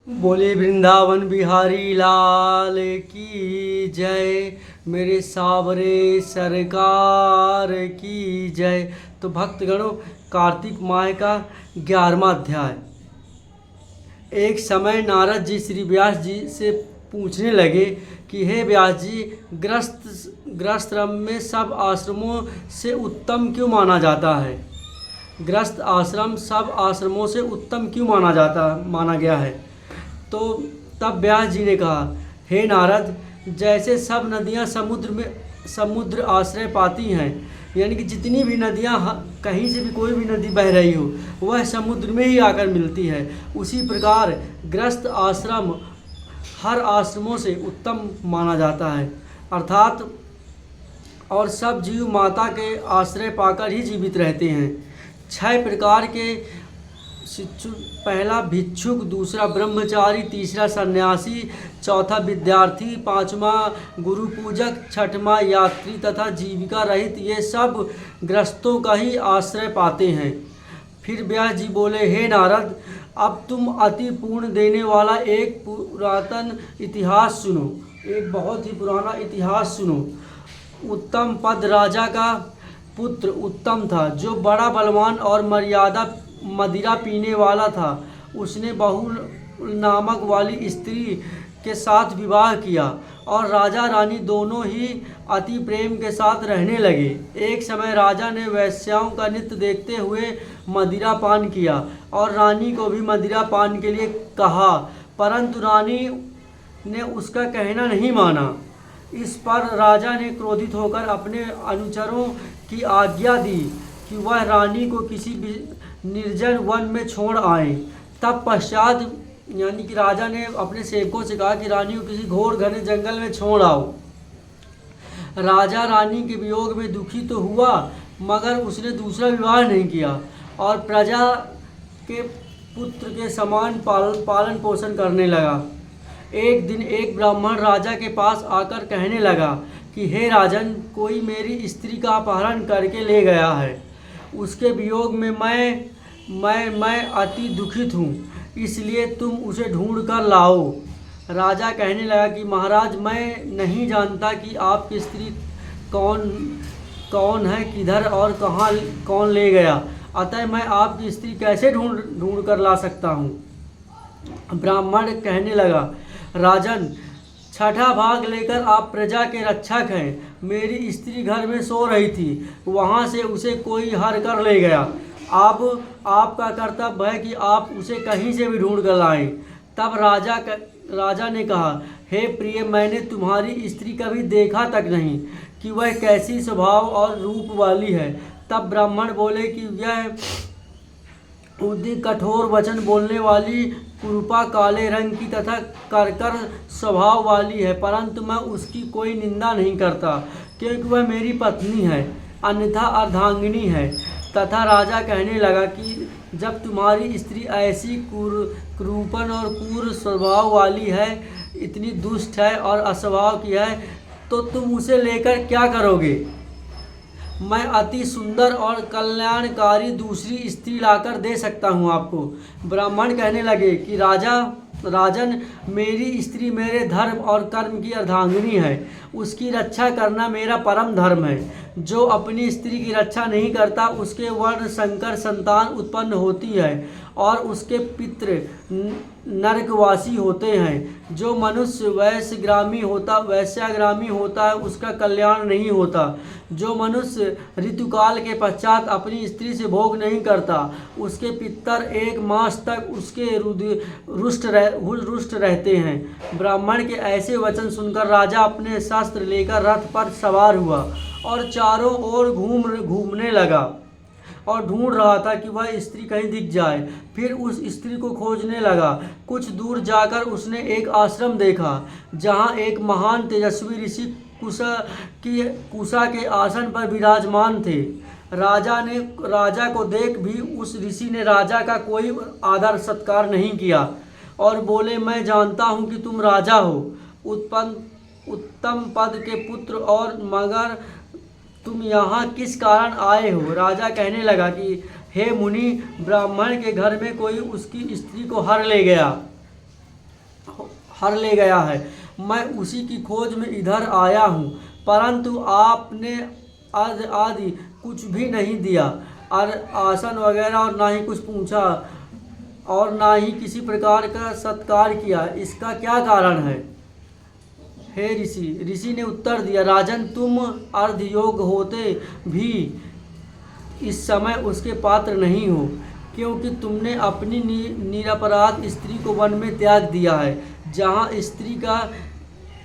बोले वृंदावन बिहारी लाल की जय, मेरे सावरे सरकार की जय। तो भक्तगणों, कार्तिक माह का 11वां अध्याय। एक समय नारद जी श्री व्यास जी से पूछने लगे कि हे व्यास जी, गृहस्थाश्रम में सब आश्रमों से उत्तम क्यों माना जाता है? गृहस्थ आश्रम सब आश्रमों से उत्तम क्यों माना गया है? तो तब व्यास जी ने कहा, हे नारद, जैसे सब नदियाँ समुद्र आश्रय पाती हैं, यानी कि जितनी भी नदियाँ कहीं से भी कोई भी नदी बह रही हो वह समुद्र में ही आकर मिलती है, उसी प्रकार गृहस्थ आश्रम हर आश्रमों से उत्तम माना जाता है। अर्थात और सब जीव माता के आश्रय पाकर ही जीवित रहते हैं। 6 प्रकार के शिक्षु, पहला भिक्षुक, दूसरा ब्रह्मचारी, तीसरा सन्यासी, चौथा विद्यार्थी, 5वां गुरु पूजक, 6वां यात्री तथा जीविका रहित, ये सब ग्रस्तों का ही आश्रय पाते हैं। फिर व्यास जी बोले, हे नारद, अब तुम अति पूर्ण देने वाला एक पुरातन इतिहास सुनो, एक बहुत ही पुराना इतिहास सुनो। उत्तम पद राजा का पुत्र उत्तम था, जो बड़ा बलवान और मदिरा पीने वाला था। उसने बहु नामक वाली स्त्री के साथ विवाह किया और राजा रानी दोनों ही अति प्रेम के साथ रहने लगे। एक समय राजा ने वेश्याओं का नृत्य देखते हुए मदिरा पान किया और रानी को भी मदिरा पान के लिए कहा, परंतु रानी ने उसका कहना नहीं माना। इस पर राजा ने क्रोधित होकर अपने अनुचरों की आज्ञा दी कि वह रानी को किसी निर्जन वन में छोड़ आए। तब पश्चात यानी कि राजा ने अपने सेवकों से कहा कि रानी को किसी घोर घने जंगल में छोड़ आओ। राजा रानी के वियोग में दुखी तो हुआ, मगर उसने दूसरा विवाह नहीं किया और प्रजा के पुत्र के समान पालन पोषण करने लगा। एक दिन एक ब्राह्मण राजा के पास आकर कहने लगा कि हे राजन, कोई मेरी स्त्री का अपहरण करके ले गया है। उसके वियोग में मैं अति दुखित हूँ, इसलिए तुम उसे ढूंढ कर लाओ। राजा कहने लगा कि महाराज, मैं नहीं जानता कि आपकी स्त्री कौन है, किधर और कहाँ कौन ले गया, अतः मैं आपकी स्त्री कैसे ढूंढ कर ला सकता हूँ। ब्राह्मण कहने लगा, राजन, 6ठा भाग लेकर आप प्रजा के रक्षक हैं। मेरी स्त्री घर में सो रही थी, वहाँ से उसे कोई हर कर ले गया। अब आपका कर्तव्य है कि आप उसे कहीं से भी ढूंढ कर लाएं। तब राजा ने कहा, हे प्रिय, मैंने तुम्हारी स्त्री कभी देखा तक नहीं कि वह कैसी स्वभाव और रूप वाली है। तब ब्राह्मण बोले कि यह कठोर वचन बोलने वाली, कुरूपा, काले रंग की तथा करकर स्वभाव वाली है, परंतु मैं उसकी कोई निंदा नहीं करता, क्योंकि वह मेरी पत्नी है, अन्यथा अर्धांगिनी है। तथा राजा कहने लगा कि जब तुम्हारी स्त्री ऐसी कुरूपन और क्रूर स्वभाव वाली है, इतनी दुष्ट है और अस्वभाव की है, तो तुम उसे लेकर क्या करोगे? मैं अति सुंदर और कल्याणकारी दूसरी स्त्री लाकर दे सकता हूँ आपको। ब्राह्मण कहने लगे कि राजन, मेरी स्त्री मेरे धर्म और कर्म की अर्धांगिनी है, उसकी रक्षा करना मेरा परम धर्म है। जो अपनी स्त्री की रक्षा नहीं करता, उसके वर्ण संकर संतान उत्पन्न होती है और उसके पितृ नरकवासी होते हैं। जो मनुष्य वैश्याग्रामी होता है, उसका कल्याण नहीं होता। जो मनुष्य ऋतुकाल के पश्चात अपनी स्त्री से भोग नहीं करता, उसके पितर 1 मास तक उसके रुष्ट रहते हैं। ब्राह्मण के ऐसे वचन सुनकर राजा अपने शस्त्र लेकर रथ पर सवार हुआ और चारों ओर घूमने लगा और ढूंढ रहा था कि वह स्त्री कहीं दिख जाए। फिर उस स्त्री को खोजने लगा। कुछ दूर जाकर उसने एक आश्रम देखा, जहाँ एक महान तेजस्वी ऋषि कुशा के आसन पर विराजमान थे। राजा को देख भी उस ऋषि ने राजा का कोई आदर सत्कार नहीं किया और बोले, मैं जानता हूँ कि तुम राजा हो, उत्तम पद के पुत्र, और मगर तुम यहाँ किस कारण आए हो? राजा कहने लगा कि हे मुनि, ब्राह्मण के घर में कोई उसकी स्त्री को हर ले गया। हर ले गया है। मैं उसी की खोज में इधर आया हूँ, परंतु आपने आदि कुछ भी नहीं दिया, और आसन वगैरह, और ना ही कुछ पूछा, और ना ही किसी प्रकार का सत्कार किया। इसका क्या कारण है? हे ऋषि ने उत्तर दिया, राजन, तुम अर्धयोग होते भी इस समय उसके पात्र नहीं हो, क्योंकि तुमने अपनी निरपराध स्त्री को वन में त्याग दिया है। जहाँ स्त्री का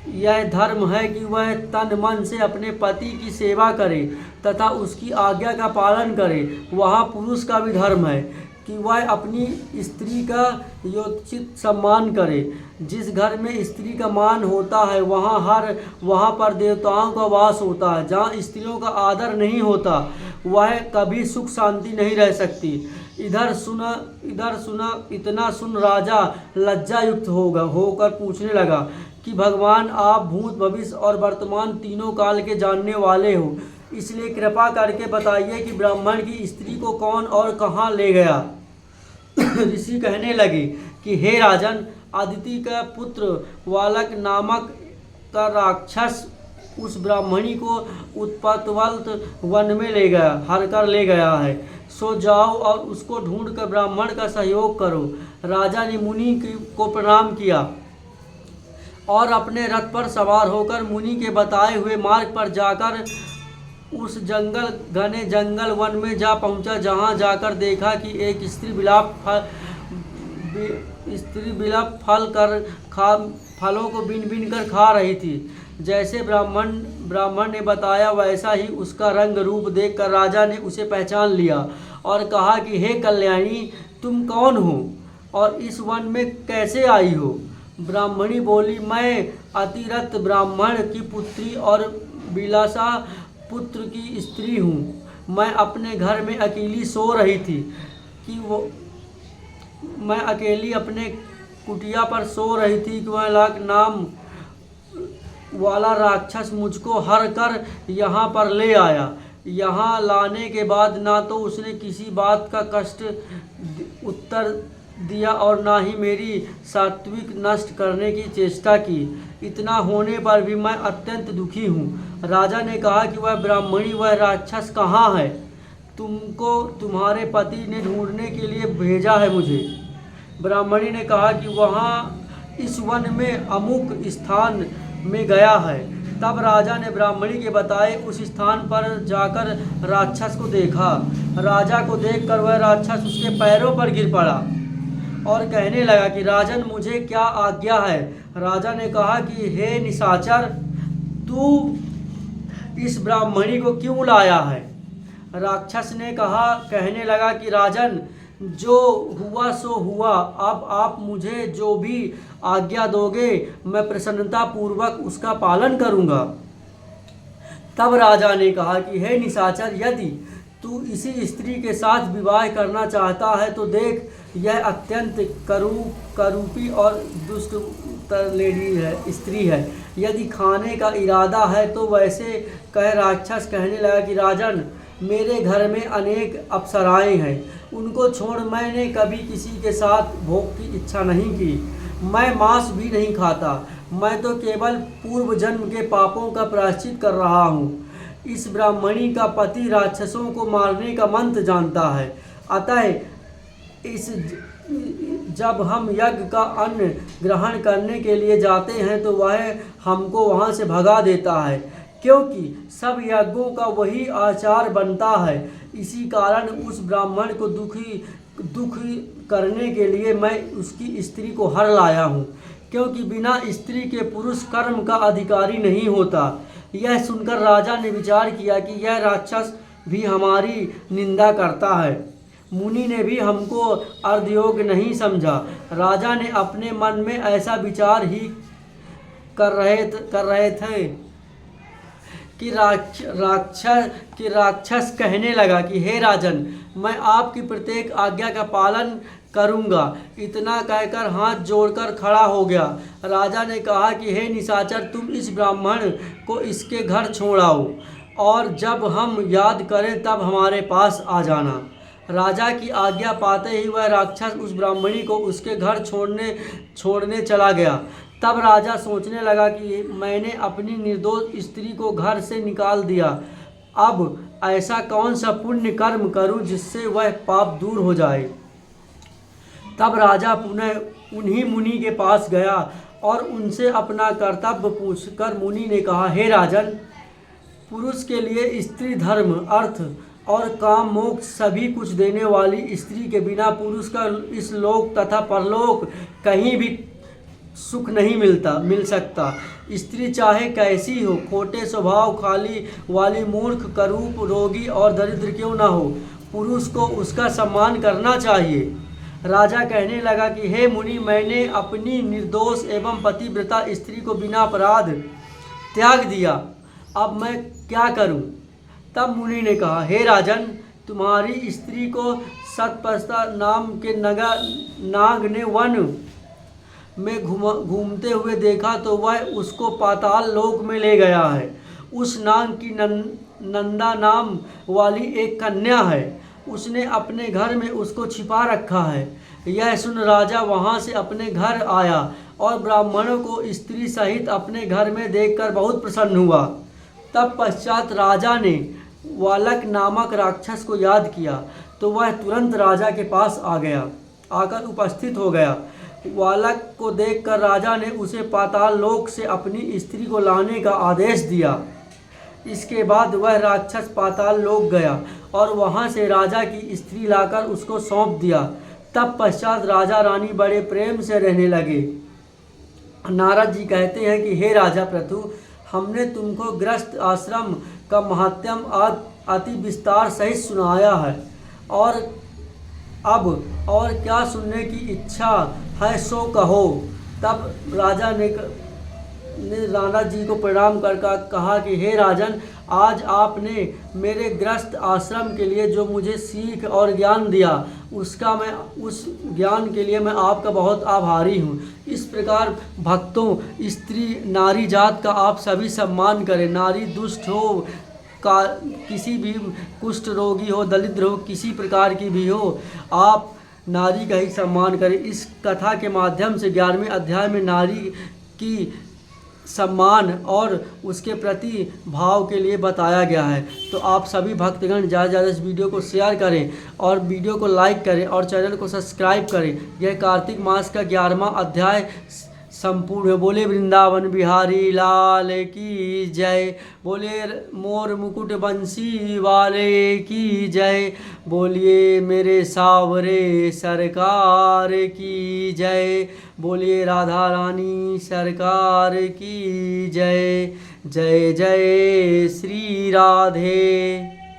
यह धर्म है कि वह तन मन से अपने पति की सेवा करे तथा उसकी आज्ञा का पालन करे, वहाँ पुरुष का भी धर्म है कि वह अपनी स्त्री का यथोचित सम्मान करे। जिस घर में स्त्री का मान होता है वहाँ पर देवताओं का वास होता है। जहाँ स्त्रियों का आदर नहीं होता वह कभी सुख शांति नहीं रह सकती। इधर सुना इतना सुन राजा लज्जा युक्त होकर पूछने लगा कि भगवान, आप भूत भविष्य और वर्तमान तीनों काल के जानने वाले हो, इसलिए कृपा करके बताइए कि ब्राह्मण की स्त्री को कौन और कहाँ ले गया। ऋषि कहने लगे कि हे राजन, अदिति का पुत्र वालक नामक का राक्षस उस ब्राह्मणी को उत्पतवल्त वन में ले गया, हर कर ले गया है। सो जाओ और उसको ढूंढ कर ब्राह्मण का सहयोग करो। राजा ने मुनि को प्रणाम किया और अपने रथ पर सवार होकर मुनि के बताए हुए मार्ग पर जाकर उस घने जंगल वन में जा पहुंचा। जहां जाकर देखा कि एक स्त्री बिलाप फलों को बीन बीन कर खा रही थी। जैसे ब्राह्मण ने बताया वैसा ही उसका रंग रूप देखकर राजा ने उसे पहचान लिया और कहा कि हे कल्याणी, तुम कौन हो और इस वन में कैसे आई हो? ब्राह्मणी बोली, मैं अतिरथ ब्राह्मण की पुत्री और बिलासा पुत्र की स्त्री हूँ। मैं अपने घर में अकेली सो रही थी मैं अकेली अपने कुटिया पर सो रही थी कि वह लाख नाम वाला राक्षस मुझको हर कर यहाँ पर ले आया। यहाँ लाने के बाद ना तो उसने किसी बात का कष्ट उत्तर दिया और ना ही मेरी सात्विक नष्ट करने की चेष्टा की। इतना होने पर भी मैं अत्यंत दुखी हूँ। राजा ने कहा कि वह ब्राह्मणी, वह राक्षस कहाँ है? तुमको तुम्हारे पति ने ढूंढने के लिए भेजा है मुझे। ब्राह्मणी ने कहा कि वहाँ इस वन में अमुक स्थान में गया है। तब राजा ने ब्राह्मणी के बताए उस स्थान पर जाकर राक्षस को देखा। राजा को देखकर वह राक्षस उसके पैरों पर गिर पड़ा और कहने लगा कि राजन, मुझे क्या आज्ञा है? राजा ने कहा कि हे निशाचर, तू इस ब्राह्मणी को क्यों लाया है? राक्षस ने कहने लगा कि राजन, जो हुआ सो हुआ। अब आप मुझे जो भी आज्ञा दोगे मैं प्रसन्नता पूर्वक उसका पालन करूंगा। तब राजा ने कहा कि हे निशाचर, यदि तू इसी स्त्री के साथ विवाह करना चाहता है तो देख, यह अत्यंत करूपी और दुष्ट स्त्री है। यदि खाने का इरादा है तो वैसे राक्षस कहने लगा कि राजन, मेरे घर में अनेक अप्सराएं हैं, उनको छोड़ मैंने कभी किसी के साथ भोग की इच्छा नहीं की। मैं मांस भी नहीं खाता, मैं तो केवल पूर्व जन्म के पापों का प्रायश्चित कर रहा हूँ। इस ब्राह्मणी का पति राक्षसों को मारने का मंत्र जानता है, अतः जब हम यज्ञ का अन्न ग्रहण करने के लिए जाते हैं तो वह हमको वहाँ से भगा देता है, क्योंकि सब यज्ञों का वही आचार बनता है। इसी कारण उस ब्राह्मण को दुखी करने के लिए मैं उसकी स्त्री को हर लाया हूँ, क्योंकि बिना स्त्री के पुरुष कर्म का अधिकारी नहीं होता। यह सुनकर राजा ने विचार किया कि यह राक्षस भी हमारी निंदा करता है। मुनि ने भी हमको अर्धयोग्य नहीं समझा। राजा ने अपने मन में ऐसा विचार ही कर रहे थे कि राक्षस कहने लगा कि हे राजन, मैं आपकी प्रत्येक आज्ञा का पालन करूंगा। इतना कहकर हाथ जोड़कर खड़ा हो गया। राजा ने कहा कि हे निशाचर, तुम इस ब्राह्मण को इसके घर छोड़ आओ और जब हम याद करें तब हमारे पास आ जाना। राजा की आज्ञा पाते ही वह राक्षस उस ब्राह्मणी को उसके घर छोड़ने चला गया। तब राजा सोचने लगा कि मैंने अपनी निर्दोष स्त्री को घर से निकाल दिया, अब ऐसा कौन सा पुण्य कर्म करूं जिससे वह पाप दूर हो जाए। तब राजा पुनः उन्हीं मुनि के पास गया और उनसे अपना कर्तव्य पूछकर मुनि ने कहा, हे राजन, पुरुष के लिए स्त्री धर्म, अर्थ और काम, मोक्ष सभी कुछ देने वाली स्त्री के बिना पुरुष का इस लोक तथा परलोक कहीं भी सुख नहीं मिल सकता। स्त्री चाहे कैसी हो, खोटे स्वभाव खाली वाली, मूर्ख, करूप, रोगी और दरिद्र क्यों ना हो, पुरुष को उसका सम्मान करना चाहिए। राजा कहने लगा कि हे मुनि, मैंने अपनी निर्दोष एवं पतिव्रता स्त्री को बिना अपराध त्याग दिया, अब मैं क्या करूं? तब मुनि ने कहा, हे राजन, तुम्हारी स्त्री को सतपस्ता नाम के नाग ने वन में घूमते हुए देखा तो वह उसको पाताल लोक में ले गया है। उस नाग की नंदा नाम वाली एक कन्या है, उसने अपने घर में उसको छिपा रखा है। यह सुन राजा वहाँ से अपने घर आया और ब्राह्मणों को स्त्री सहित अपने घर में देखकर बहुत प्रसन्न हुआ। तब पश्चात राजा ने वालक नामक राक्षस को याद किया तो वह तुरंत राजा के पास आकर उपस्थित हो गया। वालक को देखकर राजा ने उसे पाताल लोक से अपनी स्त्री को लाने का आदेश दिया। इसके बाद वह राक्षस पाताल लोक गया और वहां से राजा की स्त्री लाकर उसको सौंप दिया। तब पश्चात राजा रानी बड़े प्रेम से रहने लगे। नारद जी कहते हैं कि हे राजा प्रथु, हमने तुमको गृहस्थ आश्रम का महात्म्य अति विस्तार सहित सुनाया है, और अब और क्या सुनने की इच्छा है सो कहो। तब राजा ने नारद जी को प्रणाम कर कहा कि हे राजन, आज आपने मेरे गृहस्थ आश्रम के लिए जो मुझे सीख और ज्ञान दिया, उस ज्ञान के लिए मैं आपका बहुत आभारी हूँ। इस प्रकार भक्तों, स्त्री नारी जात का आप सभी सम्मान करें। नारी दुष्ट हो, किसी भी कुष्ठ रोगी हो, दरिद्र हो, किसी प्रकार की भी हो, आप नारी का ही सम्मान करें। इस कथा के माध्यम से 11वें अध्याय में नारी की सम्मान और उसके प्रति भाव के लिए बताया गया है। तो आप सभी भक्तगण ज़्यादा से ज़्यादा इस वीडियो को शेयर करें और वीडियो को लाइक करें और चैनल को सब्सक्राइब करें। यह कार्तिक मास का 11वां अध्याय संपूर्ण है। बोले वृंदावन बिहारी लाल की जय, बोले मोर मुकुट बंसी वाले की जय, बोलिए मेरे सावरे सरकार की जय, बोलिए राधा रानी सरकार की जय। जय जय श्री राधे।